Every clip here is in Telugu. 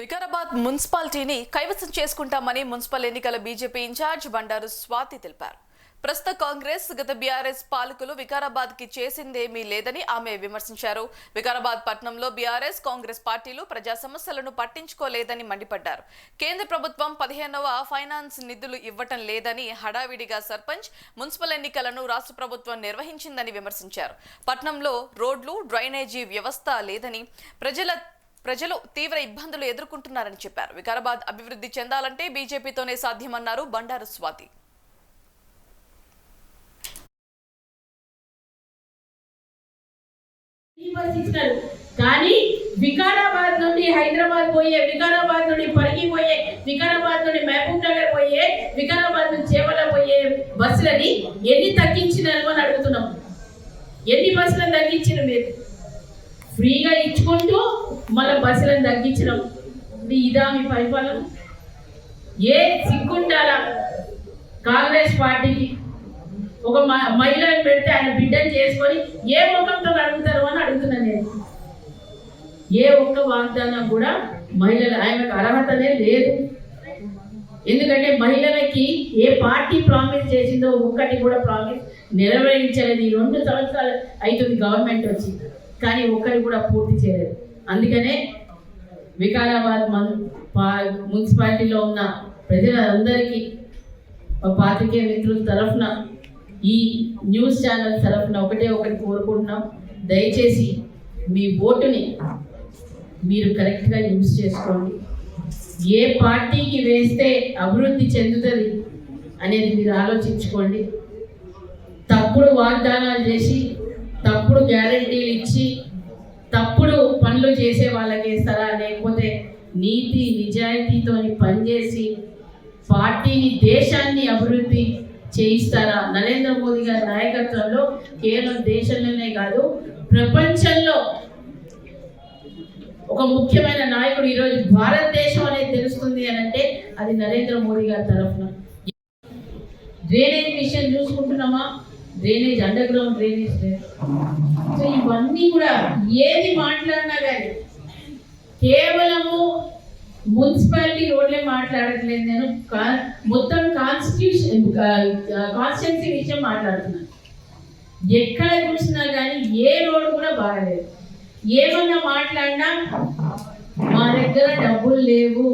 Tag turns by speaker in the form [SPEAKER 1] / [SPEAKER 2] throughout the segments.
[SPEAKER 1] వికారాబాద్ మున్సిపాలిటీని కైవసం చేసుకుంటామని మున్సిపల్ ఎన్నికల బీజేపీ ఇన్ఛార్జ్ బండారు స్వాతి తెలిపారు. ప్రస్తుత కాంగ్రెస్ గత బీఆర్ఎస్ పాలకులు వికారాబాద్ కి చేసిందేమీ లేదని ఆమె విమర్శించారు. వికారాబాద్ పట్టణంలో బీఆర్ఎస్ కాంగ్రెస్ పార్టీలు ప్రజా సమస్యలను పట్టించుకోలేదని మండిపడ్డారు. కేంద్ర ప్రభుత్వం 15వ ఫైనాన్స్ నిధులు ఇవ్వటం లేదని హడావిడిగా సర్పంచ్ మున్సిపల్ ఎన్నికలను రాష్ట్ర ప్రభుత్వం నిర్వహించిందని విమర్శించారు. పట్టణంలో రోడ్లు డ్రైనేజీ వ్యవస్థ లేదని ప్రజలు తీవ్ర ఇబ్బందులు ఎదుర్కొంటున్నారని చెప్పారు. వికారాబాద్ అభివృద్ధి చెందాలంటే బీజేపీతోనే సాధ్యమన్నారు బండారు స్వాతి.
[SPEAKER 2] కానీ వికారాబాద్ నుండి హైదరాబాద్ పోయే, వికారాబాద్ నుండి పరిగి పోయే, వికారాబాద్ నుండి మహబూబ్ నగర్ పోయే, వికారాబాద్ నుండి చేవల పోయే బస్సులని ఎన్ని తగ్గించినారు అని అడుగుతున్నాం. ఎన్ని బస్సులను తగ్గించిన మీరు? ఫ్రీగా ఇచ్చుకుంటూ మళ్ళీ బస్సులను తగ్గించడం ఇదా మీ పరిపాలన? ఏ సిగ్గుంటారా కాంగ్రెస్ పార్టీకి? ఒక మహిళను పెడితే ఆయన బిడ్డను చేసుకొని ఏ ముఖంతో అడుగుతారు అని అడుగుతున్నాను నేను. ఏ ఒక్క వాగ్దానం కూడా ఆయనకు అర్హతనే లేదు. ఎందుకంటే మహిళలకి ఏ పార్టీ ప్రామిస్ చేసిందో ఒక్కటి కూడా ప్రామిస్ నెరవేర్చలేదు. ఈ 2 సంవత్సరాలు అవుతుంది గవర్నమెంట్ వచ్చి, కానీ ఒక్కటి కూడా పూర్తి చేయలేదు. అందుకనే వికారాబాద్ మున్సిపాలిటీలో ఉన్న ప్రజలందరికీ పాత్రికేయ మిత్రుల తరఫున, ఈ న్యూస్ ఛానల్ తరఫున ఒకటి కోరుకుంటున్నాం. దయచేసి మీ ఓటుని మీరు కరెక్ట్గా యూజ్ చేసుకోండి. ఏ పార్టీకి వేస్తే అభివృద్ధి చెందుతుంది అనేది మీరు ఆలోచించుకోండి. తప్పుడు వాగ్దానాలు చేసి, తప్పుడు గ్యారెంటీలు ఇచ్చి, తప్పుడు పనులు చేసే వాళ్ళకి వేస్తారా, లేకపోతే నీతి నిజాయితీతో పనిచేసి పార్టీని, దేశాన్ని అభివృద్ధి చేయిస్తారా? నరేంద్ర మోదీ గారి నాయకత్వంలో కేవలం దేశంలోనే కాదు ప్రపంచంలో ఒక ముఖ్యమైన నాయకుడు ఈరోజు భారతదేశం అనేది తెలుస్తుంది అని అంటే అది నరేంద్ర మోదీ గారి తరఫున. డ్రైనేజ్ విషయం చూసుకుంటున్నామా? Drainage, under ground drainage. So ఇవన్నీ కూడా ఏది మాట్లాడినా కానీ కేవలము మున్సిపాలిటీ రోడ్లే మాట్లాడట్లేదు. నేను మొత్తం కాన్స్టిట్యున్సీ విషయం మాట్లాడుతున్నాను. ఎక్కడ చూసినా కానీ ఏ రోడ్డు కూడా బాగలేదు. ఏమన్నా మాట్లాడినా మా దగ్గర డబ్బులు లేవు.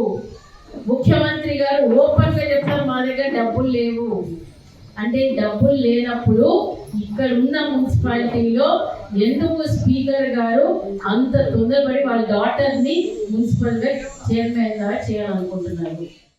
[SPEAKER 2] ముఖ్యమంత్రి గారు ఓపెన్గా చెప్తారు మా దగ్గర డబ్బులు లేవు అంటే. డబ్బులు లేనప్పుడు ఇక్కడ ఉన్న మున్సిపాలిటీలో ఎందుకు స్పీకర్ గారు అంత తొందరపడి వాళ్ళ డాటర్ని మున్సిపల్గా చైర్మన్గా చేయాలనుకుంటున్నారు?